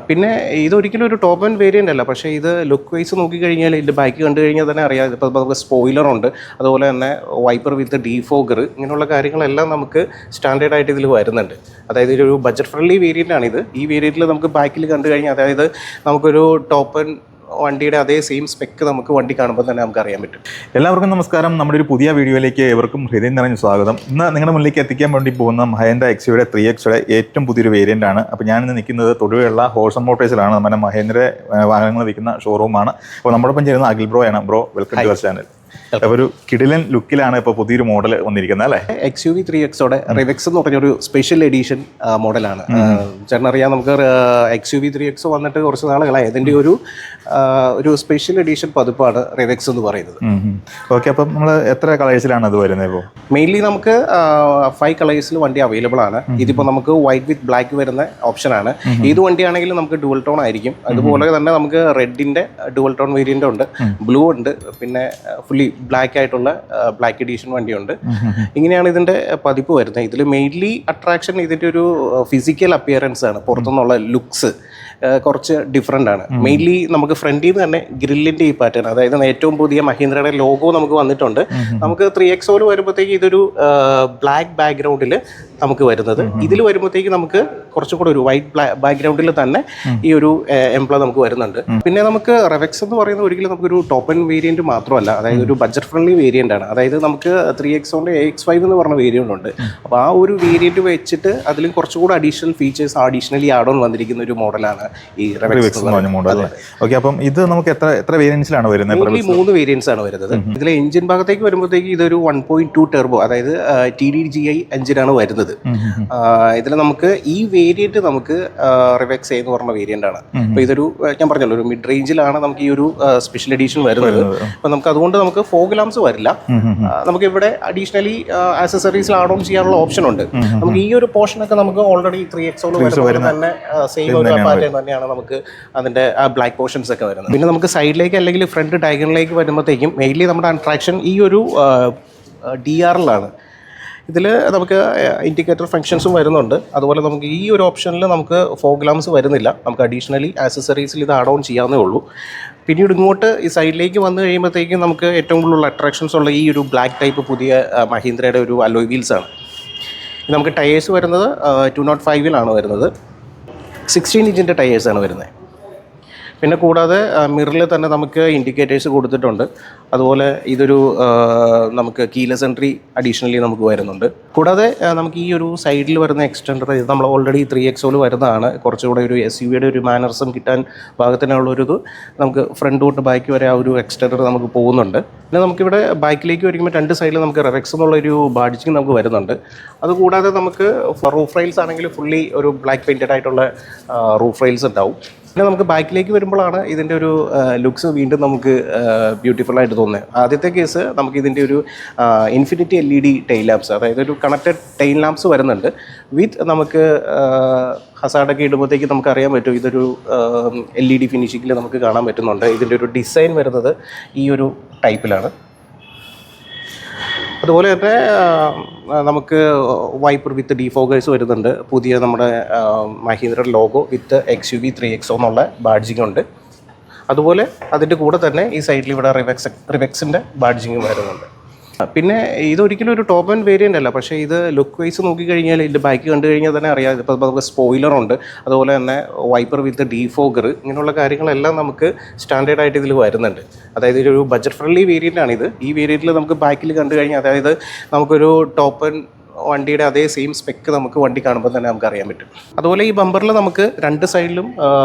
പിന്നെ ഇതൊരിക്കലും ഒരു ടോപ്പ് ആൻഡ് വേരിയൻ്റ് അല്ല, പക്ഷേ ഇത് ലുക്ക് വൈസ് നോക്കിക്കഴിഞ്ഞാൽ ഇതിൻ്റെ ബൈക്ക് കണ്ടു കഴിഞ്ഞാൽ തന്നെ അറിയാം. ഇപ്പോൾ നമുക്ക് സ്പോയിലറുണ്ട്, അതുപോലെ തന്നെ വൈപ്പർ വിത്ത് ഡീഫോഗർ, ഇങ്ങനെയുള്ള കാര്യങ്ങളെല്ലാം നമുക്ക് സ്റ്റാൻഡേർഡ് ആയിട്ട് ഇതിൽ വരുന്നുണ്ട്. അതായത് ഒരു ബഡ്ജറ്റ് ഫ്രണ്ട്ലി വേരിയൻ്റ് ആണിത്. ഈ വേരിയൻറ്റിൽ നമുക്ക് ബാക്കിൽ കണ്ടു കഴിഞ്ഞാൽ അതായത് നമുക്കൊരു ടോപ്പ് ആൻഡ് വണ്ടിയുടെ അതേ സെയിം സ്പെക്ക് നമുക്ക് വണ്ടി കാണുമ്പോൾ തന്നെ നമുക്ക് അറിയാൻ പറ്റും. എല്ലാവർക്കും നമസ്കാരം. നമ്മുടെ ഒരു പുതിയ വീഡിയോയിലേക്ക് ഏവർക്കും ഹൃദയം നിറഞ്ഞ സ്വാഗതം. ഇന്ന് നിങ്ങളുടെ മുന്നിലേക്ക് എത്തിക്കാൻ വേണ്ടി പോകുന്ന മഹേന്ദ്ര എക്സ്യുടെ 3Xയുടെ ഏറ്റവും പുതിയൊരു വേരിയൻ്റ് ആണ്. അപ്പോൾ ഞാനിന്ന് നിൽക്കുന്നത് തൊടുപുഴയുള്ള ഹോൾസം മോട്ടോഴ്സിലാണ്. നമ്മുടെ മഹേന്ദ്ര വാഹനങ്ങൾ വിൽക്കുന്ന ഷോറൂമാണ്. അപ്പോൾ നമ്മോടൊപ്പം ചേരുന്ന അഖിൽ ബ്രോ ആണ്. Bro, welcome to our channel. അപ്പോൾ ഒരു കിടിലൻ ലുക്കിലാണ് ഇപ്പോൾ പുതിയൊരു മോഡൽ വന്നിരിക്കുന്നത് അല്ലേ? XUV 3Xോടെ റിവെക്സ് എന്ന് പറഞ്ഞൊരു സ്പെഷ്യൽ എഡീഷൻ മോഡലാണ്. ചേട്ടനറിയാം, നമുക്ക് XUV 3X വന്നിട്ട് കുറച്ച് നാളുകളായി. അതിൻ്റെ ഒരു സ്പെഷ്യൽ എഡീഷൻ പതിപ്പാണ് റിവെക്സ് എന്ന് പറയുന്നത്. ഓക്കെ, അപ്പം നമ്മൾ എത്ര കളേഴ്സിലാണ് അത് വരുന്നത്? ഇപ്പോൾ മെയിൻലി നമുക്ക് 5 കളേഴ്സിൽ വണ്ടി അവൈലബിൾ ആണ്. ഇതിപ്പോൾ നമുക്ക് വൈറ്റ് വിത്ത് ബ്ലാക്ക് വരുന്ന ഓപ്ഷനാണ്. ഏത് വണ്ടിയാണെങ്കിലും നമുക്ക് ഡുവൽ ടോൺ ആയിരിക്കും. അതുപോലെ തന്നെ നമുക്ക് റെഡിൻ്റെ ഡുവൽ ടോൺ വേരിയൻ്റ് ഉണ്ട്, ബ്ലൂ ഉണ്ട്, പിന്നെ ഫുള്ളി ബ്ലാക്ക് ആയിട്ടുള്ള ബ്ലാക്ക് എഡീഷൻ വണ്ടിയുണ്ട്. ഇങ്ങനെയാണ് ഇതിൻ്റെ പതിപ്പ് വരുന്നത്. ഇതിൽ മെയിൻലി അട്രാക്ഷൻ ഇതിൻ്റെ ഒരു ഫിസിക്കൽ അപ്പിയറൻസ് ആണ്. പുറത്തുനിന്നുള്ള ലുക്സ് കുറച്ച് ഡിഫറെൻ്റ് ആണ്. മെയിൻലി നമുക്ക് ഫ്രണ്ടിൽ നിന്ന് തന്നെ ഗ്രില്ലിൻ്റെ ഈ പാറ്റേൺ, അതായത് ഏറ്റവും പുതിയ മഹീന്ദ്രയുടെ ലോഗോ നമുക്ക് വന്നിട്ടുണ്ട്. നമുക്ക് 3Xോയിൽ വരുമ്പോഴത്തേക്ക് ഇതൊരു ബ്ലാക്ക് ബാക്ക്ഗ്രൗണ്ടിൽ നമുക്ക് വരുന്നത്. ഇതിൽ വരുമ്പോഴത്തേക്ക് നമുക്ക് കുറച്ചും കൂടെ ഒരു വൈറ്റ് ബാക്ക്ഗ്രൗണ്ടിൽ തന്നെ ഈ ഒരു എംപ്ലോയ് നമുക്ക് വരുന്നുണ്ട്. പിന്നെ നമുക്ക് റിവെക്സ് എന്ന് പറയുന്നത് ഒരിക്കലും നമുക്കൊരു ടോപ്പ് ആൻഡ് വേരിയൻറ്റ് മാത്രമല്ല, അതായത് ഒരു ബഡ്ജറ്റ് ഫ്രണ്ട്ലി വേരിയൻ്റ് ആണ്. അതായത് നമുക്ക് 3Xോണ്ട് AX5 എന്ന് പറഞ്ഞ വേരിയൻ്റ് ഉണ്ട്. അപ്പോൾ ആ ഒരു വേരിയൻറ്റ് വെച്ചിട്ട് അതിലും കുറച്ചുകൂടെ additional features additionally add on വന്നിരിക്കുന്ന ഒരു മോഡലാണ് ഈ റിവെക്സ് മോഡൽ. ഓക്കെ, അപ്പം ഇത് നമുക്ക് എത്ര വേരിയൻസിലാണ് വരുന്നത്? 3 വേരിയൻസ് ആണ് വരുന്നത്. ഇതിലെ എഞ്ചിൻ ഭാഗത്തേക്ക് വരുമ്പോഴത്തേക്ക് ഇതൊരു 1.2 ടെർബോ, അതായത് TDGI എഞ്ചിനാണ് വരുന്നത്. ഇതിൽ നമുക്ക് ഈ വേരിയന്റ് നമുക്ക് റിവെക്സ് എന്ന് പറഞ്ഞ വേരിയന്റ് ആണ്. അപ്പോൾ ഇതൊരു ഞാൻ പറഞ്ഞല്ലോ ഒരു മിഡ് റേഞ്ചിലാണ് നമുക്ക് ഈ ഒരു സ്പെഷ്യൽ എഡീഷൻ വരുന്നത്. അപ്പോൾ നമുക്ക് അതുകൊണ്ട് നമുക്ക് ഫോഗ് ലാംപ്സ് വരില്ല. നമുക്ക് ഇവിടെ അഡീഷണലി ആക്സസറീസിൽ ആഡ് ഓൺ ചെയ്യാനുള്ള ഓപ്ഷൻ ഉണ്ട്. നമുക്ക് ഈ ഒരു പോർഷനൊക്കെ നമുക്ക് ഓൾറെഡി 3Xോട് വരുന്നത് തന്നെ സെയിം ഒരു പാറ്റേൺ തന്നെയാണ് നമുക്ക് അതിന്റെ ബ്ലാക്ക് പോർഷൻസ് ഒക്കെ വരുന്നത്. പിന്നെ നമുക്ക് സൈഡിലേക്ക് അല്ലെങ്കിൽ ഫ്രണ്ട് ഡയഗണലിലേക്ക് വരുമ്പോഴത്തേക്കും മെയിൻലി നമ്മുടെ അട്രാക്ഷൻ ഈ ഒരു DRL-ആണ്. ഇതിൽ നമുക്ക് ഇൻഡിക്കേറ്റർ ഫങ്ഷൻസും വരുന്നുണ്ട്. അതുപോലെ നമുക്ക് ഈ ഒരു ഓപ്ഷനിൽ നമുക്ക് ഫോഗ് ലാംപ്സ് വരുന്നില്ല. നമുക്ക് അഡീഷണലി ആക്സസറീസിൽ ഇത് ആഡ് ഓൺ ചെയ്യാവുന്നേ ഉള്ളൂ. പിന്നീട് ഇങ്ങോട്ട് ഈ സൈഡിലേക്ക് വന്നു കഴിയുമ്പോഴത്തേക്കും നമുക്ക് ഏറ്റവും കൂടുതലുള്ള അട്രാക്ഷൻസ് ഉള്ള ഈ ഒരു ബ്ലാക്ക് ടൈപ്പ് പുതിയ മഹീന്ദ്രയുടെ ഒരു അലോയ് വീൽസാണ്. നമുക്ക് ടയേഴ്സ് വരുന്നത് 205-ലാണ് വരുന്നത്. 16 ഇഞ്ചിൻ്റെ ടയേഴ്സാണ് വരുന്നത്. പിന്നെ കൂടാതെ മിററിൽ തന്നെ നമുക്ക് ഇൻഡിക്കേറ്റേഴ്സ് കൊടുത്തിട്ടുണ്ട്. അതുപോലെ ഇതൊരു നമുക്ക് കീലെസ് എൻട്രി അഡീഷണലി നമുക്ക് വരുന്നുണ്ട്. കൂടാതെ നമുക്ക് ഈ ഒരു സൈഡിൽ വരുന്ന എക്സ്റ്റൻഡർ ഇത് നമ്മൾ ഓൾറെഡി 3Xോയിൽ വരുന്നതാണ്. കുറച്ചുകൂടെ ഒരു SUVയുടെ ഒരു മാനർസം കിട്ടാൻ പാകത്തിനുള്ളൊരിത് നമുക്ക് ഫ്രണ്ട് തൊട്ട് ബാക്ക് വരെ ആ ഒരു എക്സ്റ്റൻഡർ നമുക്ക് പോകുന്നുണ്ട്. പിന്നെ നമുക്കിവിടെ ബാക്കിലേക്ക് വരുമ്പോൾ 2 സൈഡിൽ നമുക്ക് റിവെക്സ് എന്നുള്ളൊരു ബാഡ്ജിങ് നമുക്ക് വരുന്നുണ്ട്. അതുകൂടാതെ നമുക്ക് റൂഫ് റെയിൽസ് ആണെങ്കിൽ ഫുള്ളി ഒരു ബ്ലാക്ക് പെയിൻറ്റഡ് ആയിട്ടുള്ള റൂഫ് റെയിൽസ് ഉണ്ടാവും. പിന്നെ നമുക്ക് ബാക്കിലേക്ക് വരുമ്പോഴാണ് ഇതിൻ്റെ ഒരു ലുക്സ് വീണ്ടും നമുക്ക് ബ്യൂട്ടിഫുൾ ആയിട്ട് തോന്നുന്നത്. ആദ്യത്തെ കേസ് നമുക്ക് ഇതിൻ്റെ ഒരു ഇൻഫിനിറ്റി LED ടെയിൽ ലാംപ്സ്, അതായത് ഒരു കണക്റ്റഡ് ടെയിൽ ലാംപ്സ് വരുന്നുണ്ട്. വിത്ത് നമുക്ക് ഹസാർഡൊക്കെ ഇടുമ്പോഴത്തേക്ക് നമുക്ക് അറിയാൻ പറ്റും ഇതൊരു LED ഫിനിഷിങ്ങിൽ നമുക്ക് കാണാൻ പറ്റുന്നുണ്ട്. ഇതിൻ്റെ ഒരു ഡിസൈൻ വരുന്നത് ഈ ഒരു ടൈപ്പിലാണ്. അതുപോലെ തന്നെ നമുക്ക് വൈപ്പർ വിത്ത് ഡീഫോഗേഴ്സ് വരുന്നുണ്ട്. പുതിയ നമ്മുടെ മഹീന്ദ്ര ലോഗോ വിത്ത് XUV 3X എന്നുള്ള ബാഡ്ജിങ് ഉണ്ട്. അതുപോലെ അതിൻ്റെ കൂടെ തന്നെ ഈ സൈഡിൽ ഇവിടെ റിവെക്സിൻ്റെ ബാഡ്ജിങ് വരുന്നുണ്ട്. പിന്നെ ഇതൊരിക്കലും ഒരു ടോപ്പ് ആൻഡ് വേരിയൻ്റ് അല്ല, പക്ഷേ ഇത് ലുക്ക് വൈസ് നോക്കിക്കഴിഞ്ഞാൽ ഇതിൻ്റെ ബൈക്ക് കണ്ടു കഴിഞ്ഞാൽ തന്നെ അറിയാം. ഇപ്പോൾ നമുക്ക് സ്പോയിലറുണ്ട്, അതുപോലെ തന്നെ വൈപ്പർ വിത്ത് ഡീഫോഗർ, ഇങ്ങനെയുള്ള കാര്യങ്ങളെല്ലാം നമുക്ക് സ്റ്റാൻഡേർഡ് ആയിട്ട് ഇതിൽ വരുന്നുണ്ട്. അതായത് ഒരു ബഡ്ജറ്റ് ഫ്രണ്ട്ലി വേരിയൻ്റ് ആണിത്. ഈ വേരിയൻറ്റിൽ നമുക്ക് ബാക്കിൽ കണ്ടു കഴിഞ്ഞാൽ അതായത് നമുക്കൊരു ടോപ്പ് ആൻഡ് വണ്ടിയുടെ അതേ സെയിം സ്പെക്ക് നമുക്ക് വണ്ടി കാണുമ്പോൾ തന്നെ നമുക്ക് അറിയാൻ പറ്റും. അതുപോലെ ഈ ബമ്പറിൽ നമുക്ക് 2 സൈഡിലും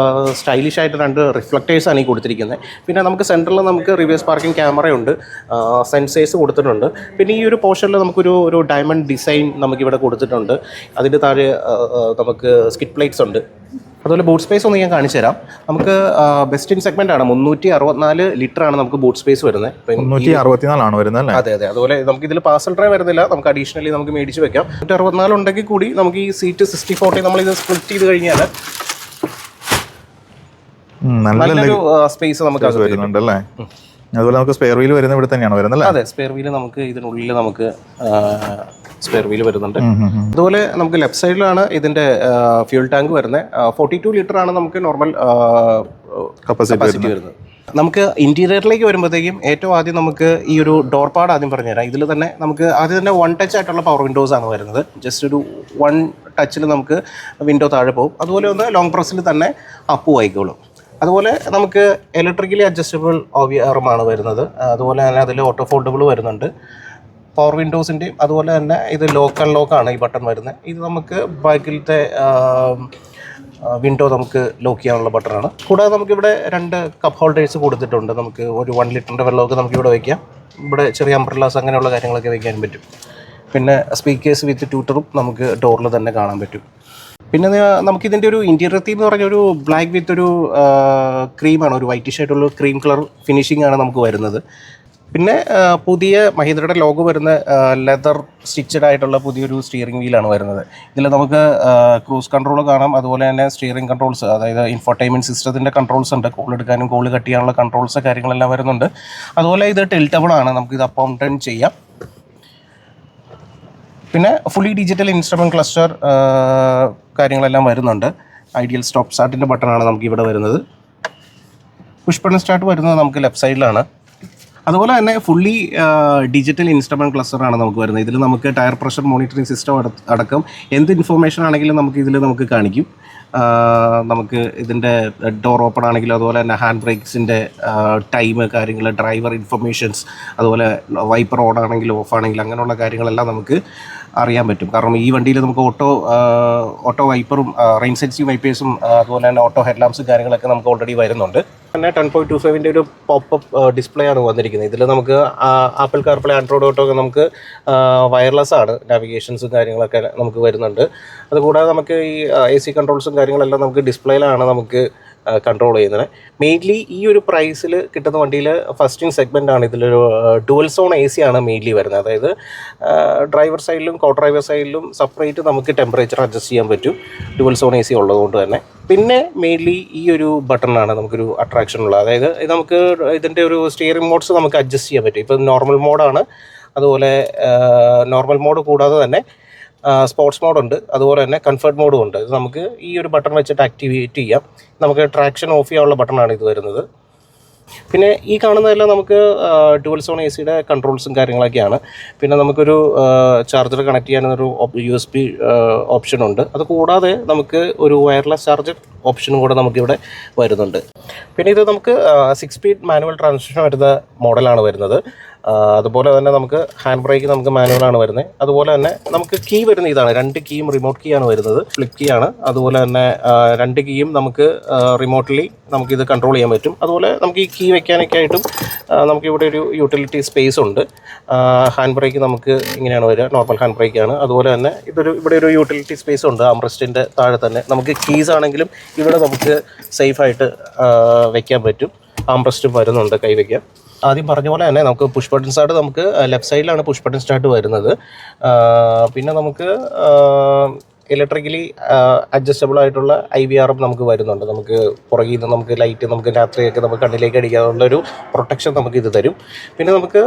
സ്റ്റൈലിഷ് ആയിട്ട് 2 റിഫ്ലക്റ്റേഴ്സാണ് ഈ കൊടുത്തിരിക്കുന്നത്. പിന്നെ നമുക്ക് സെൻറ്ററിൽ നമുക്ക് റിവേഴ്സ് പാർക്കിംഗ് ക്യാമറയുണ്ട്, സെൻസേഴ്സ് കൊടുത്തിട്ടുണ്ട്. പിന്നെ ഈ ഒരു പോർഷനിൽ നമുക്കൊരു ഡയമണ്ട് ഡിസൈൻ നമുക്കിവിടെ കൊടുത്തിട്ടുണ്ട്. അതിൻ്റെ താഴെ നമുക്ക് സ്കിഡ് പ്ലേറ്റ്സ് ഉണ്ട്. അതുപോലെ ബൂട്ട് സ്പേസ് ഒന്ന് ഞാൻ കാണിച്ചു തരാം. നമുക്ക് ബെസ്റ്റ് ഇൻ സെഗ്മെന്റ് ആണ്. 364 ലിറ്ററാണ് നമുക്ക് ബൂട്ട് സ്പേസ് വരുന്നത്. 364 വരുന്നത്. അതെ. അതുപോലെ നമുക്ക് ഇതിൽ പാർസൽ ട്രേ വരുന്നില്ല. നമുക്ക് അഡീഷണലി നമുക്ക് മേടിച്ച് വെക്കാം. 164 ഉണ്ടെങ്കിൽ കൂടി നമുക്ക് ഈ സീറ്റ് 60/40 നമ്മളിത് സ്പ്ലിറ്റ് ചെയ്ത് കഴിഞ്ഞാൽ നല്ലൊരു സ്പേസ് നമുക്ക് വരുന്നുണ്ടല്ലേ. അതുപോലെ നമുക്ക് സ്പെയർ വീൽ വരുന്ന ഇവിടെ തന്നെയാണ് വരുന്നത്. അതെ, സ്പെയർ വീൽ നമുക്ക് ഇതിനുള്ളിൽ നമുക്ക് സ്പെയർ വീൽ വരുന്നുണ്ട്. അതുപോലെ നമുക്ക് ലെഫ്റ്റ് സൈഡിലാണ് ഇതിൻ്റെ ഫ്യൂൽ ടാങ്ക് വരുന്നത്. 42 ലിറ്റർ ആണ് നമുക്ക് നോർമൽ കപ്പാസിറ്റി വരുന്നത്. നമുക്ക് ഇൻറ്റീരിയറിലേക്ക് വരുമ്പോഴത്തേക്കും ഏറ്റവും ആദ്യം നമുക്ക് ഈ ഒരു ഡോർ പാഡ് ആദ്യം പറഞ്ഞുതരാം. ഇതിൽ തന്നെ നമുക്ക് ആദ്യം തന്നെ 1 ടച്ച് ആയിട്ടുള്ള പവർ വിൻഡോസ് ആണ് വരുന്നത്. ജസ്റ്റ് ഒരു 1 ടച്ചിൽ നമുക്ക് വിൻഡോ താഴെ പോകും. അതുപോലെ ഒന്ന് ലോങ് പ്രസ്സിൽ തന്നെ അപ്പും ആയിക്കോളും. അതുപോലെ നമുക്ക് ഇലക്ട്രിക്കലി അഡ്ജസ്റ്റബിൾ OVRമാണ് വരുന്നത്. അതുപോലെ തന്നെ അതിൽ ഓട്ടോ ഫോൾഡബിൾ വരുന്നുണ്ട്. പവർ വിൻഡോസിൻ്റെയും അതുപോലെ തന്നെ ഇത് ലോക്ക് അൺലോക്കാണ് ഈ ബട്ടൺ വരുന്നത്. ഇത് നമുക്ക് ബാക്കിലത്തെ വിൻഡോ നമുക്ക് ലോക്ക് ചെയ്യാനുള്ള ബട്ടണാണ്. കൂടാതെ നമുക്കിവിടെ 2 കപ്പ് ഹോൾഡേഴ്സ് കൊടുത്തിട്ടുണ്ട്. നമുക്ക് ഒരു 1 ലിറ്ററിൻ്റെ വെള്ളമൊക്കെ നമുക്കിവിടെ വയ്ക്കാം. ഇവിടെ ചെറിയ അംബ്രല്ലാസ് അങ്ങനെയുള്ള കാര്യങ്ങളൊക്കെ വയ്ക്കാൻ പറ്റും. പിന്നെ സ്പീക്കേഴ്സ് വിത്ത് ട്യൂട്ടറും നമുക്ക് ഡോറിൽ തന്നെ കാണാൻ പറ്റും. പിന്നെ നമുക്കിതിൻ്റെ ഒരു ഇൻറ്റീരിയർ തീം എന്ന് പറഞ്ഞൊരു ബ്ലാക്ക് വിത്ത് ഒരു ക്രീമാണ്, ഒരു വൈറ്റിഷ് ആയിട്ടുള്ള ക്രീം കളർ ഫിനിഷിംഗ് ആണ് നമുക്ക് വരുന്നത്. പിന്നെ പുതിയ മഹീന്ദ്രയുടെ ലോഗോ വരുന്ന ലെതർ സ്റ്റിച്ചഡ് ആയിട്ടുള്ള പുതിയൊരു സ്റ്റിയറിംഗ് വീലാണ് വരുന്നത്. ഇതിൽ നമുക്ക് ക്രൂസ് കൺട്രോൾ കാണാം. അതുപോലെ തന്നെ സ്റ്റിയറിംഗ് കൺട്രോൾസ്, അതായത് ഇൻഫോർടൈൻമെൻറ്റ് സിസ്റ്റത്തിൻ്റെ കൺട്രോൾസ് ഉണ്ട്. കോൾ എടുക്കാനും കോൾ കട്ട് ചെയ്യാനുള്ള കൺട്രോൾസ് കാര്യങ്ങളെല്ലാം വരുന്നുണ്ട്. അതുപോലെ ഇത് ടിൽറ്റബിൾ ആണ്, നമുക്കിത് അപ്പ് ആൻഡ് ഡൗൺ ചെയ്യാം. പിന്നെ ഫുള്ളി ഡിജിറ്റൽ ഇൻസ്ട്രുമെൻറ്റ് ക്ലസ്റ്റർ കാര്യങ്ങളെല്ലാം വരുന്നുണ്ട്. ഐഡിയൽ സ്റ്റോപ്പ് സ്റ്റാർട്ടിൻ്റെ ബട്ടണാണ് നമുക്ക് ഇവിടെ വരുന്നത്. പുഷ് ബട്ടൺ സ്റ്റാർട്ട് വരുന്നത് നമുക്ക് ലെഫ്റ്റ് സൈഡിലാണ്. അതുപോലെ തന്നെ ഫുള്ളി ഡിജിറ്റൽ ഇൻസ്ട്രുമെൻറ്റ് ക്ലസ്റ്ററാണ് നമുക്ക് വരുന്നത്. ഇതിൽ നമുക്ക് ടയർ പ്രഷർ മോണിറ്ററിംഗ് സിസ്റ്റം അടക്കം എന്ത് ഇൻഫോർമേഷൻ ആണെങ്കിലും നമുക്ക് കാണിക്കും. നമുക്ക് ഇതിൻ്റെ ഡോർ ഓപ്പൺ ആണെങ്കിലും അതുപോലെ തന്നെ ഹാൻഡ് ബ്രേക്സിൻ്റെ ടൈം കാര്യങ്ങൾ, ഡ്രൈവർ ഇൻഫർമേഷൻസ്, അതുപോലെ വൈപ്പർ ഓൺ ആണെങ്കിലും ഓഫ് ആണെങ്കിലും അങ്ങനെയുള്ള കാര്യങ്ങളെല്ലാം നമുക്ക് അറിയാൻ പറ്റും. കാരണം ഈ വണ്ടിയിൽ നമുക്ക് ഓട്ടോ വൈപ്പറും റെയിൻ സെൻസിങ് വൈപ്പേഴ്സും അതുപോലെ തന്നെ ഓട്ടോ ഹെഡ്ലാമ്പ്സും കാര്യങ്ങളൊക്കെ നമുക്ക് ഓൾറെഡി വരുന്നുണ്ട്. പിന്നെ 10.25 ഒരു പോപ്പപ്പ് ഡിസ്പ്ലേ ആണ് വന്നിരിക്കുന്നത്. ഇതിൽ നമുക്ക് ആപ്പിൾ കാർപ്ലേ, ആൻഡ്രോയിഡ് ഓട്ടോ ഒക്കെ നമുക്ക് വയർലെസ് ആണ്, നാവിഗേഷൻസും കാര്യങ്ങളൊക്കെ നമുക്ക് വരുന്നുണ്ട്. അതുകൂടാതെ നമുക്ക് ഈ AC കൺട്രോൾസും കാര്യങ്ങളെല്ലാം നമുക്ക് ഡിസ്പ്ലേയിലാണ് നമുക്ക് കൺട്രോൾ ചെയ്യുന്നത്. മെയിൻലി ഈ ഒരു പ്രൈസിൽ കിട്ടുന്ന വണ്ടിയിൽ ഫസ്റ്റ് ഇൻ സെഗ്മെൻ്റ് ആണ്. ഇതിലൊരു ഡുവൽ സോൺ AC ആണ് മെയിൻലി വരുന്നത്. അതായത് ഡ്രൈവർ സൈഡിലും കോ ഡ്രൈവർ സൈഡിലും സെപ്പറേറ്റ് നമുക്ക് ടെമ്പറേച്ചർ അഡ്ജസ്റ്റ് ചെയ്യാൻ പറ്റും, ഡുവൽ സോൺ AC ഉള്ളതുകൊണ്ട് തന്നെ. പിന്നെ മെയിൻലി ഈ ഒരു ബട്ടണാണ് നമുക്കൊരു അട്രാക്ഷൻ ഉള്ളത്. അതായത് നമുക്ക് ഇതിൻ്റെ ഒരു സ്റ്റിയറിംഗ് മോഡ്സ് നമുക്ക് അഡ്ജസ്റ്റ് ചെയ്യാൻ പറ്റും. ഇപ്പോൾ നോർമൽ മോഡാണ്. അതുപോലെ നോർമൽ മോഡ് കൂടാതെ തന്നെ സ്പോർട്സ് മോഡുണ്ട്. അതുപോലെ തന്നെ കംഫർട്ട് മോഡും ഉണ്ട്. ഇത് നമുക്ക് ഈ ഒരു ബട്ടൺ വെച്ചിട്ട് ആക്ടിവേറ്റ് ചെയ്യാം. നമുക്ക് ട്രാക്ഷൻ ഓഫ് ചെയ്യാനുള്ള ബട്ടണാണ് ഇത് വരുന്നത്. പിന്നെ ഈ കാണുന്നതെല്ലാം നമുക്ക് ഡുവൽ സോൺ ACയുടെ കൺട്രോൾസും കാര്യങ്ങളൊക്കെയാണ്. പിന്നെ നമുക്കൊരു ചാർജർ കണക്ട് ചെയ്യാനൊരു USB ഓപ്ഷൻ ഉണ്ട്. അത് കൂടാതെ നമുക്ക് ഒരു വയർലെസ് ചാർജർ ഓപ്ഷനും കൂടെ നമുക്കിവിടെ വരുന്നുണ്ട്. പിന്നെ ഇത് നമുക്ക് 6 സ്പീഡ് മാനുവൽ ട്രാൻസ്മിഷൻ വരുന്ന മോഡലാണ് വരുന്നത്. അതുപോലെ തന്നെ നമുക്ക് ഹാൻഡ് ബ്രേക്ക് നമുക്ക് മാനുവലാണ് വരുന്നത്. അതുപോലെ തന്നെ നമുക്ക് കീ വരുന്ന ഇതാണ്, 2 കീയും റിമോട്ട് കീ ആണ് വരുന്നത്, ഫ്ലിപ്പ് കീ ആണ്. അതുപോലെ തന്നെ 2 കീയും നമുക്ക് റിമോട്ട്ലി നമുക്കിത് കൺട്രോൾ ചെയ്യാൻ പറ്റും. അതുപോലെ നമുക്ക് ഈ കീ വെക്കാനൊക്കെ ആയിട്ടും നമുക്കിവിടെ ഒരു യൂട്ടിലിറ്റി സ്പേസ് ഉണ്ട്. ഹാൻഡ് ബ്രേക്ക് നമുക്ക് ഇങ്ങനെയാണ് വരിക, നോർമൽ ഹാൻഡ് ബ്രേക്കാണ്. അതുപോലെ തന്നെ ഇവിടെ ഒരു യൂട്ടിലിറ്റി സ്പേസ് ഉണ്ട് ആംബ്രസ്റ്റിൻ്റെ താഴെ തന്നെ. നമുക്ക് കീസ് ആണെങ്കിലും ഇവിടെ നമുക്ക് സേഫായിട്ട് വെക്കാൻ പറ്റും. ആംബ്രസ്റ്റും വരുന്നുണ്ട്, കൈവയ്ക്കാം. ആദ്യം പറഞ്ഞ പോലെ തന്നെ നമുക്ക് പുഷ് ബട്ടൺ സ്റ്റാർട്ട് നമുക്ക് ലെഫ്റ്റ് സൈഡിലാണ് പുഷ് ബട്ടൺ സ്റ്റാർട്ട് വരുന്നത്. പിന്നെ നമുക്ക് ഇലക്ട്രിക്കലി അഡ്ജസ്റ്റബിൾ ആയിട്ടുള്ള IVR നമുക്ക് വരുന്നുണ്ട്. നമുക്ക് പുറകിൽ നിന്ന് നമുക്ക് ലൈറ്റ്, നമുക്ക് രാത്രിയൊക്കെ നമുക്ക് കണ്ണിലേക്ക് അടിക്കാനുള്ളൊരു പ്രൊട്ടക്ഷൻ നമുക്ക് ഇത് തരും. പിന്നെ നമുക്ക്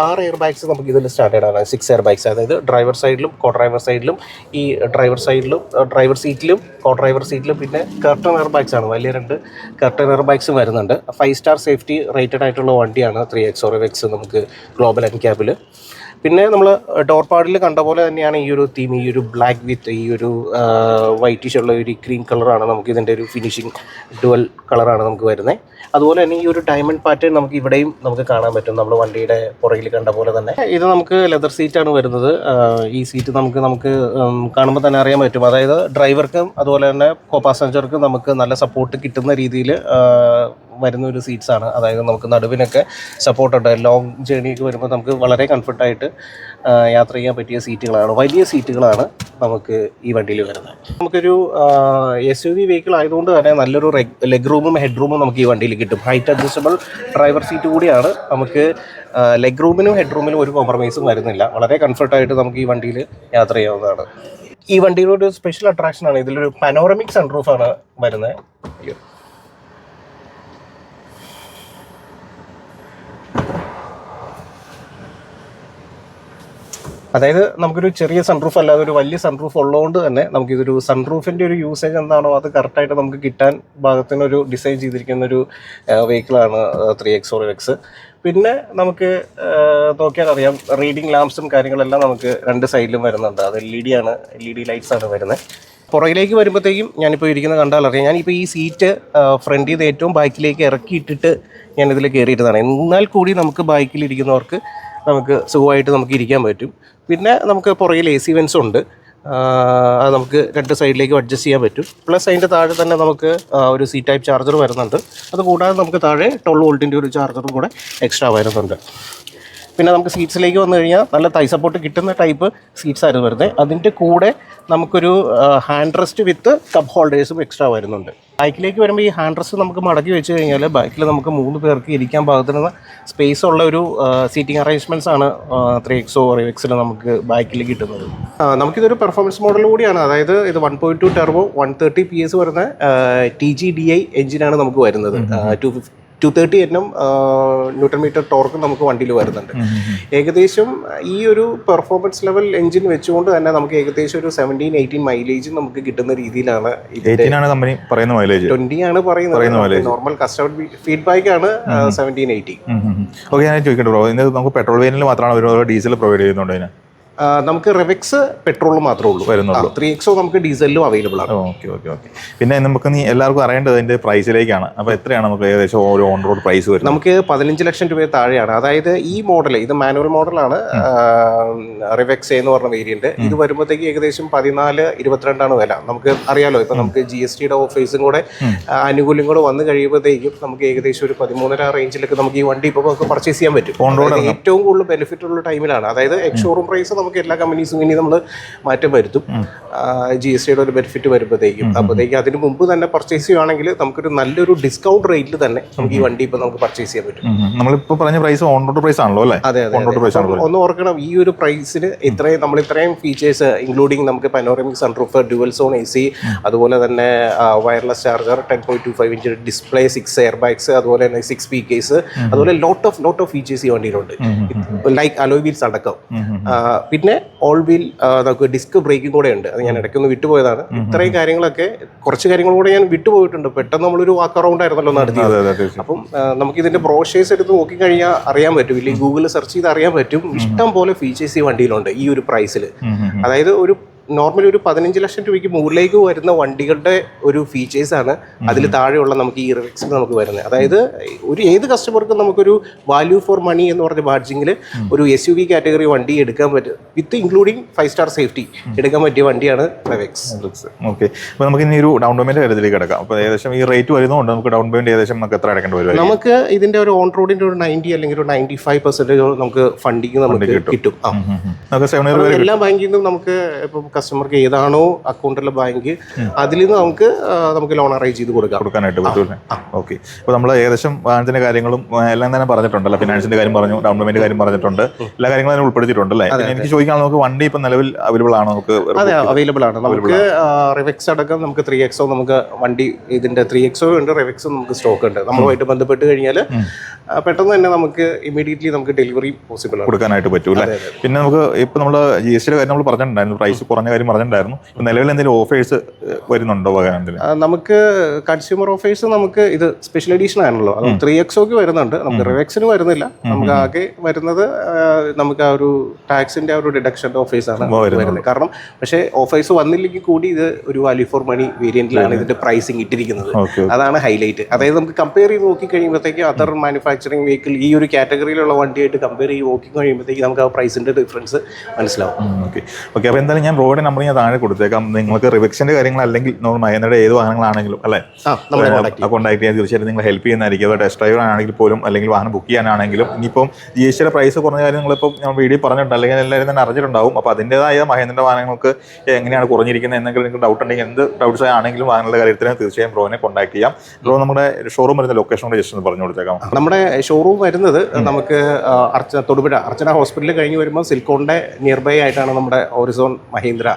6 എയർ ബാഗ്സ് നമുക്ക് ഇതിൽ സ്റ്റാൻഡേർഡ് ആണ്. 6 എയർ ബാഗ്സ്, അതായത് ഡ്രൈവർ സൈഡിലും കോ ഡ്രൈവർ സൈഡിലും, ഈ ഡ്രൈവർ സീറ്റിലും കോ ഡ്രൈവർ സീറ്റിലും. പിന്നെ കർട്ടൺ എയർ ബാഗ്സ് ആണ്, വലിയ 2 കർട്ടൺ എയർ ബാഗ്സ് വരുന്നുണ്ട്. 5 സ്റ്റാർ സേഫ്റ്റി റേറ്റഡ് ആയിട്ടുള്ള വണ്ടിയാണ് 3X or X നമുക്ക് ഗ്ലോബൽ NCAP-ൽ. പിന്നെ നമ്മൾ ഡോർ പാഡിൽ കണ്ട പോലെ തന്നെയാണ് ഈ ഒരു തീം. ഈ ഒരു ബ്ലാക്ക് വിത്ത് ഈ ഒരു വൈറ്റിഷ് ഉള്ള ഒരു ക്രീം കളറാണ് നമുക്ക് ഇതിൻ്റെ ഒരു ഫിനിഷിങ്, ഡുവൽ കളറാണ് നമുക്ക് വരുന്നത്. അതുപോലെ തന്നെ ഈ ഒരു ഡയമണ്ട് പാറ്റേൺ നമുക്ക് ഇവിടെയും നമുക്ക് കാണാൻ പറ്റും, നമ്മൾ വണ്ടിയുടെ പുറകിൽ കണ്ട പോലെ തന്നെ. ഇത് നമുക്ക് ലെതർ സീറ്റാണ് വരുന്നത്. ഈ സീറ്റ് നമുക്ക് കാണുമ്പോൾ തന്നെ അറിയാൻ പറ്റും. അതായത് ഡ്രൈവർക്കും അതുപോലെ തന്നെ കോ പാസഞ്ചർക്കും നമുക്ക് നല്ല സപ്പോർട്ട് കിട്ടുന്ന രീതിയിൽ വരുന്ന ഒരു സീറ്റ്സാണ്. അതായത് നമുക്ക് നടുവിനൊക്കെ സപ്പോർട്ടുണ്ട്. ലോങ് ജേണിയൊക്കെ വരുമ്പോൾ നമുക്ക് വളരെ കംഫർട്ടായിട്ട് യാത്ര ചെയ്യാൻ പറ്റിയ സീറ്റുകളാണ്, വലിയ സീറ്റുകളാണ് നമുക്ക് ഈ വണ്ടിയിൽ വരുന്നത്. നമുക്കൊരു SUV വെഹിക്കിൾ ആയതുകൊണ്ട് തന്നെ നല്ലൊരു ലെഗ് റൂമും ഹെഡ് റൂമും നമുക്ക് ഈ വണ്ടിയിൽ കിട്ടും. ഹൈറ്റ് അഡ്ജസ്റ്റബിൾ ഡ്രൈവർ സീറ്റ് കൂടിയാണ്. നമുക്ക് ലെഗ് റൂമിനും ഹെഡ് റൂമിനും ഒരു കോംപ്രമൈസും വരുന്നില്ല. വളരെ കംഫർട്ടായിട്ട് നമുക്ക് ഈ വണ്ടിയിൽ യാത്ര ചെയ്യാവുന്നതാണ്. ഈ വണ്ടിയുടെ ഒരു സ്പെഷ്യൽ അട്രാക്ഷനാണ് ഇതിലൊരു പനോറമിക് സൺറൂഫാണ് വരുന്നത്. അതായത് നമുക്കൊരു ചെറിയ സൺറൂഫ് അല്ലാതെ ഒരു വലിയ സൺറൂഫ് ഉള്ളതുകൊണ്ട് തന്നെ നമുക്കിതൊരു സൺറൂഫിൻ്റെ ഒരു യൂസേജ് എന്താണോ അത് കറക്റ്റായിട്ട് നമുക്ക് കിട്ടാൻ ഭാഗത്തിനൊരു ഡിസൈൻ ചെയ്തിരിക്കുന്ന ഒരു വെഹിക്കിളാണ് 3X or RX. പിന്നെ നമുക്ക് നോക്കിയാൽ അറിയാം റീഡിങ് ലാംപ്സും കാര്യങ്ങളെല്ലാം നമുക്ക് രണ്ട് സൈഡിലും വരുന്നുണ്ട്. അത് LED ആണ്, LED ലൈറ്റ്സ് ആണ് വരുന്നത്. പുറകിലേക്ക് വരുമ്പോഴത്തേക്കും ഞാനിപ്പോൾ ഇരിക്കുന്ന കണ്ടാൽ അറിയാം, ഞാനിപ്പോൾ ഈ സീറ്റ് ഫ്രണ്ടിൽ നിന്ന് ഏറ്റവും ബാക്കിലേക്ക് ഇറക്കിയിട്ടിട്ട് ഞാനിതിൽ കയറിയിട്ടതാണ്. എന്നാൽ കൂടി നമുക്ക് ബാക്കിലിരിക്കുന്നവർക്ക് നമുക്ക് സുഖമായിട്ട് നമുക്ക് ഇരിക്കാൻ പറ്റും. പിന്നെ നമുക്ക് പുറകിൽ AC വെൻസും ഉണ്ട്. അത് നമുക്ക് രണ്ട് സൈഡിലേക്ക് അഡ്ജസ്റ്റ് ചെയ്യാൻ പറ്റും. പ്ലസ് അതിൻ്റെ താഴെ തന്നെ നമുക്ക് ഒരു C ടൈപ്പ് ചാർജർ വരുന്നുണ്ട്. അതുകൂടാതെ നമുക്ക് താഴെ 12 വോൾട്ടിൻ്റെ ഒരു ചാർജറും കൂടെ എക്സ്ട്രാ വരുന്നുണ്ട്. പിന്നെ നമുക്ക് സീറ്റ്സിലേക്ക് വന്നു കഴിഞ്ഞാൽ നല്ല തൈ സപ്പോർട്ട് കിട്ടുന്ന ടൈപ്പ് സീറ്റ്സ് ആയിരുന്നു വരുന്നത്. അതിൻ്റെ കൂടെ നമുക്കൊരു ഹാൻഡ് റെസ്റ്റ് വിത്ത് കപ്പ് ഹോൾഡേഴ്സും എക്സ്ട്രാ വരുന്നുണ്ട്. ബൈക്കിലേക്ക് വരുമ്പോൾ ഈ ഹാൻഡ് റെസ്റ്റ് നമുക്ക് മടക്കി വെച്ച് കഴിഞ്ഞാൽ ബൈക്കിൽ നമുക്ക് 3 പേർക്ക് ഇരിക്കാൻ പാകത്തിനുള്ള സ്പേസ് ഉള്ള ഒരു സീറ്റിംഗ് അറേഞ്ച്മെൻറ്റ്സ് ആണ് 3X or RX നമുക്ക് ബൈക്കിൽ കിട്ടുന്നത്. നമുക്കിതൊരു പെർഫോമൻസ് മോഡൽ കൂടിയാണ്. അതായത് ഇത് 1.2 ടെർബോ 130 PS വരുന്ന TGDI എഞ്ചിനാണ് നമുക്ക് വരുന്നത്. 230 Nm ന്യൂട്ടൺ മീറ്റർ ടോർക്ക് നമുക്ക് വണ്ടിയിൽ വരുന്നുണ്ട്. ഏകദേശം ഈ ഒരു പെർഫോമൻസ് ലെവൽ എഞ്ചിൻ വെച്ചുകൊണ്ട് തന്നെ നമുക്ക് ഏകദേശം ഒരു 17-18 മൈലേജ് നമുക്ക് കിട്ടുന്ന രീതിയിലാണ്. 20 ആണ് പറയുന്നത്. നോർമൽ കസ്റ്റമർ ഫീഡ്ബാക്ക് ആണ് 17-18. ഓക്കെ, ഞാൻ ചോദിക്കട്ടെ ബ്രോ, നമുക്ക് പെട്രോൾ വേരിയന്റിൽ മാത്രമാണ് ഡീസൽ പ്രൊവൈഡ് ചെയ്യുന്നുണ്ട്? നമുക്ക് റിവെക്സ് പെട്രോൾ മാത്രമേ ഉള്ളൂ വരുന്നുള്ളൂ. 3X നമുക്ക് ഡീസലിലും അവൈലബിൾ ആണ്. Okay okay okay. പിന്നെ നമുക്ക് എല്ലാവർക്കും അറിയേണ്ടത് അതിന്റെ പ്രൈസിലേക്കാണ്. അപ്പോൾ എത്രയാണ് നമുക്ക് ഏകദേശം ഓരോ ഓൺ റോഡ് പ്രൈസ് വരുന്നത്? നമുക്ക് 15 ലക്ഷം രൂപ താഴെയാണ്. അതായത് ഈ മോഡൽ, ഇത് മാനുവൽ മോഡലാണ്, റിവെക്സ് എന്ന് പറഞ്ഞ വേരിയന്റ്. ഇത് വരുമ്പോഴത്തേക്ക് ഏകദേശം 14-22 വില. നമുക്ക് അറിയാലോ, ഇപ്പൊ നമുക്ക് GSTയുടെ ഓഫേഴ്സും കൂടെ ആനുകൂല്യം കൂടെ വന്നു കഴിയുമ്പോഴത്തേക്കും നമുക്ക് ഏകദേശം ഒരു 13.5 റേഞ്ചിലൊക്കെ നമുക്ക് ഈ വണ്ടി ഇപ്പോൾ നമുക്ക് പർച്ചേസ് ചെയ്യാൻ പറ്റും. ഓൺ റോഡ് ഏറ്റവും കൂടുതൽ ബെനിഫിറ്റ് ഉള്ള ടൈമിലാണ്. അതായത് എക്സ്ഷോറൂം പ്രൈസ് നമുക്ക് എല്ലാ കമ്പനീസും ഇനി നമ്മൾ മാറ്റം വരുത്തും GSTയുടെ ഒരു ബെനിഫിറ്റ് വരുമ്പോഴത്തേക്കും. അപ്പോഴത്തേക്കും അതിന് മുമ്പ് തന്നെ പർച്ചേസ് ചെയ്യുകയാണെങ്കിൽ നമുക്കൊരു നല്ലൊരു ഡിസ്കൗണ്ട് റേറ്റിൽ തന്നെ നമുക്ക് ഈ വണ്ടി ഇപ്പോൾ നമുക്ക് പർച്ചേസ് ചെയ്യാൻ പറ്റും. നമ്മളിപ്പോൾ പറഞ്ഞ പ്രൈസ് ഓൺ റോഡ് പ്രൈസ് ആണല്ലോ അല്ലേ? അതെ അതെ. ഒന്ന് ഓർക്കണം, ഈ ഒരു പ്രൈസിന് ഇത്രയും ഫീച്ചേഴ്സ് ഇൻക്ലൂഡിങ് നമുക്ക് panoramic sunroof, dual zone AC, അതുപോലെ തന്നെ wireless charger, 10.25 inch display, 6 air bags, അതുപോലെ തന്നെ 6 സ്പീക്കേഴ്സ്, അതുപോലെ ലോട്ട് ഓഫ് ഫീച്ചേഴ്സ് ഈ വണ്ടിയിലുണ്ട്. ലൈക്ക് അലോയ് വീൽസ് അടക്കം. പിന്നെ ഓൾ വീൽ നമുക്ക് ഡിസ്ക് ബ്രേക്കിംഗ് കൂടെ ഉണ്ട്. അത് ഞാൻ ഇടയ്ക്കൊന്ന് വിട്ടുപോയതാണ്. ഇത്രയും കാര്യങ്ങളൊക്കെ, കുറച്ച് കാര്യങ്ങൾ കൂടെ ഞാൻ വിട്ടുപോയിട്ടുണ്ട്. പെട്ടെന്ന് നമ്മളൊരു വാക്ക് അറൗണ്ട് ആയിരുന്നല്ലോ നടത്തിയത്. അപ്പം നമുക്ക് ഇതിന്റെ ബ്രോഷേഴ്സ് എടുത്ത് നോക്കിക്കഴിഞ്ഞാൽ അറിയാൻ പറ്റും, ഇല്ലെങ്കിൽ ഗൂഗിളിൽ സെർച്ച് ചെയ്ത് അറിയാൻ പറ്റും. ഇഷ്ടം പോലെ ഫീച്ചേഴ്സ് ഈ വണ്ടിയിലുണ്ട് ഈ ഒരു പ്രൈസിൽ. അതായത് ഒരു നോർമലി ഒരു 15 ലക്ഷം രൂപയ്ക്ക് മുകളിലേക്ക് വരുന്ന വണ്ടികളുടെ ഒരു ഫീച്ചേഴ്സാണ് അതിൽ താഴെയുള്ള നമുക്ക് ഈ റിവെക്സിൽ നമുക്ക് വരുന്നത്. അതായത് ഏത് കസ്റ്റമർക്കും നമുക്കൊരു വാല്യൂ ഫോർ മണി എന്ന് പറഞ്ഞ ബാഡ്ജിങ്ങിൽ ഒരു SUV കാറ്റഗറി വണ്ടി എടുക്കാൻ പറ്റും, വിത്ത് ഇൻക്ലൂഡിങ് 5 സ്റ്റാർ സേഫ്റ്റി എടുക്കാൻ പറ്റിയ വണ്ടിയാണ് റിവെക്സ്. ഓക്കെ, അപ്പോൾ നമുക്ക് ഇനി ഒരു ഡൗൺ പേയ്മെന്റ് കാര്യത്തിലേക്ക് കിടക്കാം. അപ്പോൾ ഏകദേശം ഈ റേറ്റ് വരുന്നതുകൊണ്ട് നമുക്ക് ഡൗൺ പേയ്മെന്റ് ഏകദേശം നമുക്ക് എത്ര അടക്കേണ്ടി വരും? നമുക്ക് ഇതിന്റെ ഒരു ഓൺ റോഡിന്റെ ഒരു 90 അല്ലെങ്കിൽ ഒരു 95% നമുക്ക് ഫണ്ടിങ് നമുക്ക് കിട്ടും. എല്ലാ ബാങ്കിൽ നിന്നും നമുക്ക് ഇപ്പം കസ്റ്റമർക്ക് ഏതാണോ അക്കൗണ്ടുള്ള ബാങ്ക് അതിൽ നിന്ന് നമുക്ക് ലോൺ അറേഞ്ച് ചെയ്ത് കൊടുക്കാനായിട്ട് പറ്റൂല്ലേ? ഓക്കെ, അപ്പോൾ നമ്മൾ ഏകദേശം വാഹനത്തിന്റെ കാര്യങ്ങളും എല്ലാം തന്നെ പറഞ്ഞിട്ടുണ്ടല്ലോ. ഫിനാൻസിന്റെ കാര്യം പറഞ്ഞു, ഡൗൺ പേയ്മെന്റ് കാര്യം പറഞ്ഞിട്ടുണ്ട്, എല്ലാ കാര്യങ്ങളും അതിന് ഉൾപ്പെടുത്തിയിട്ടുണ്ടല്ലേ? എനിക്ക് ചോദിക്കാൻ, നമുക്ക് വണ്ടി ഇപ്പം നിലവിൽ അവൈലബിൾ ആണോ? നമുക്ക് അതെ, അവൈലബിൾ ആണ്. നമുക്ക് റിവെക്സ് അടക്കം നമുക്ക് 3X നമുക്ക് വണ്ടി ഇതിന്റെ 3X ഉണ്ട്, റിവെക്സും നമുക്ക് സ്റ്റോക്ക് ഉണ്ട്. നമ്മളുമായിട്ട് ബന്ധപ്പെട്ട് കഴിഞ്ഞാൽ പെട്ടെന്ന് തന്നെ നമുക്ക് ഇമീഡിയറ്റ്ലി നമുക്ക് ഡെലിവറി പോസിബിൾ കൊടുക്കാനായിട്ട് പറ്റൂല്ലേ? പിന്നെ നമുക്ക് ഇപ്പൊ നമ്മൾ GSTയുടെ കാര്യം നമ്മൾ പറഞ്ഞിട്ടുണ്ടായിരുന്നു, പ്രൈസ് കുറഞ്ഞ കാര്യം പറഞ്ഞിട്ടുണ്ടായിരുന്നു. നിലവിൽ എന്തെങ്കിലും ഓഫേഴ്സ് വരുന്നുണ്ടോ വാഹനത്തിന്? നമുക്ക് കൺസ്യൂമർ ഓഫേഴ്സ് നമുക്ക് ഇത് സ്പെഷ്യൽ എഡീഷൻ ആണല്ലോ, 3X വരുന്നുണ്ട്, നമുക്ക് റിവെക്സിന് വരുന്നില്ല. നമുക്ക് ആകെ വരുന്നത് നമുക്ക് ആ ഒരു ടാക്സിന്റെ ആ ഒരു ഡിഡക്ഷന്റെ ഓഫേഴ്സ് ആണ് വരുന്നത്. കാരണം പക്ഷേ ഓഫേഴ്സ് വന്നില്ലെങ്കിൽ കൂടി ഇത് ഒരു വാല്യൂ ഫോർ മണി വേരിയന്റിലാണ് ഇതിന്റെ പ്രൈസിങ് ഇട്ടിരിക്കുന്നത്. അതാണ് ഹൈലൈറ്റ്. അതായത് നമുക്ക് കമ്പയർ ചെയ്ത് നോക്കി കഴിയുമ്പോഴത്തേക്ക് അതർ മാനുഫാക്ചറിങ് വെഹിക്കിൾ ഈ ഒരു കാറ്റഗറിയിലുള്ള വണ്ടിയായിട്ട് കമ്പയർ ചെയ്ത് നോക്കി കഴിയുമ്പോഴത്തേക്ക് നമുക്ക് ആ പ്രൈസിന്റെ ഡിഫറൻസ് മനസ്സിലാവും. ഓക്കെ, അപ്പോൾ എന്തായാലും ഞാൻ റോഡ് നമ്പർ ഞാൻ താഴെ കൊടുത്തേക്കാം. നിങ്ങൾക്ക് റിവെക്സിന്റെ കാര്യങ്ങൾ അല്ലെങ്കിൽ മഹേന്ദ്രയുടെ ഏത് വാഹനങ്ങളാണെങ്കിലും അല്ലേ കോൺടാക്ട് ചെയ്യാൻ തീർച്ചയായിട്ടും നിങ്ങൾ ഹെൽപ്പ് ചെയ്യുന്നതായിരിക്കും. അത് ടെസ്റ്റ് ഡ്രൈവ് ആണെങ്കിൽ പോലും, അല്ലെങ്കിൽ വാഹനം ബുക്ക് ചെയ്യാനാണെങ്കിലും. ഇനിയിപ്പം GSTയുടെ പ്രൈസ് കുറഞ്ഞ കാര്യം നിങ്ങളിപ്പോൾ ഞാൻ വീഡിയോ പറഞ്ഞിട്ടുണ്ട്, അല്ലെങ്കിൽ എല്ലാവരും തന്നെ അറിഞ്ഞിട്ടുണ്ടാവും. അപ്പോൾ അതിൻ്റെതായ മഹേന്ദ്രയുടെ വാഹനങ്ങൾക്ക് എങ്ങനെയാണ് കുറഞ്ഞിരിക്കുന്നത് എന്നൊക്കെ നിങ്ങൾക്ക് ഡൗട്ട് ഉണ്ടെങ്കിൽ, എന്ത് ഡൗട്ട്സ് ആണെങ്കിലും വാഹനങ്ങളുടെ കാര്യത്തിന് തീർച്ചയായും ബ്രോനെ കോൺടാക്ട് ചെയ്യാം. ബ്രോ നമ്മുടെ ഷോറൂം വരുന്ന ലൊക്കേഷൻ കൂടെ ജസ്റ്റ് ഒന്ന് പറഞ്ഞു കൊടുത്തേക്കാം. നമ്മുടെ ഷോറൂം വരുന്നത് നമുക്ക് തൊടുപുഴ അർച്ചന ഹോസ്പിറ്റലിൽ കഴിഞ്ഞ് വരുമ്പോൾ സിൽക്കോണിന്റെ നിയർ ബൈ ആയിട്ടാണ് നമ്മുടെ ഹോറിസോൺ മഹീന്ദ്ര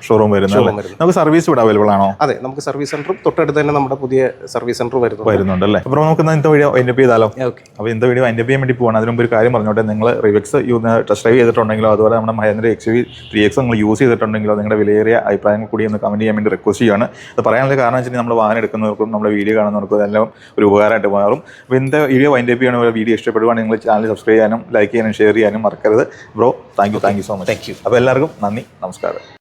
ഷോറൂം വരുന്നത്. നമുക്ക് സർവീസ് ഇവിടെ അവൈലബിൾ ആണോ? അതെ, നമുക്ക് സർവീസ് സെന്ററും തൊട്ടടുത്ത് തന്നെ നമ്മുടെ പുതിയ സർവീസ് സെന്റർ വരുന്നുണ്ട് അല്ലേ? അപ്പോൾ നമുക്ക് ഇന്നത്തെ വീഡിയോ വൈൻഡപ്പ് ചെയ്താലോ? ഓക്കെ. അപ്പോൾ ഇന്നത്തെ വീഡിയോ വൈൻഡപ്പ് ചെയ്യാൻ വേണ്ടി പോകണം. അതിന് മുമ്പ് ഒരു കാര്യം പറഞ്ഞോട്ടെ, നിങ്ങൾ റിവെക്സ് ടെസ്റ്റ് ഡ്രൈവ് ചെയ്തിട്ടുണ്ടെങ്കിലോ അതുപോലെ നമ്മുടെ മഹേന്ദ്ര XUV 3X നിങ്ങൾ യൂസ് ചെയ്തിട്ടുണ്ടെങ്കിലോ നിങ്ങളുടെ വിലയേറിയ അഭിപ്രായങ്ങൾ കൂടി ഒന്ന് കമന്റ് ചെയ്യാൻ വേണ്ടി റിക്വസ്റ്റ് ചെയ്യുകയാണ്. അത് പറയാനുള്ള കാരണം വെച്ചിട്ടുണ്ടെങ്കിൽ നമ്മൾ വാഹനം എടുക്കുന്നവർക്കും നമ്മുടെ വീഡിയോ കാണുന്നവർക്കും അതെല്ലാം ഒരു ഉപകാരമായിട്ട് മാറും. അപ്പോൾ ഇന്നത്തെ വീഡിയോ വൈൻഡപ്പ് ചെയ്യണമെങ്കിൽ വീഡിയോ ഇഷ്ടപ്പെടുവാണെങ്കിൽ നിങ്ങൾ ചാനൽ സബ്സ്ക്രൈബ് ചെയ്യാനും ലൈക്ക് ചെയ്യാനും ഷെയർ ചെയ്യാനും മറക്കരുത്. Bro, thank you so much. Thank you. അപ്പോൾ എല്ലാവർക്കും നന്ദി, നമസ്കാരം.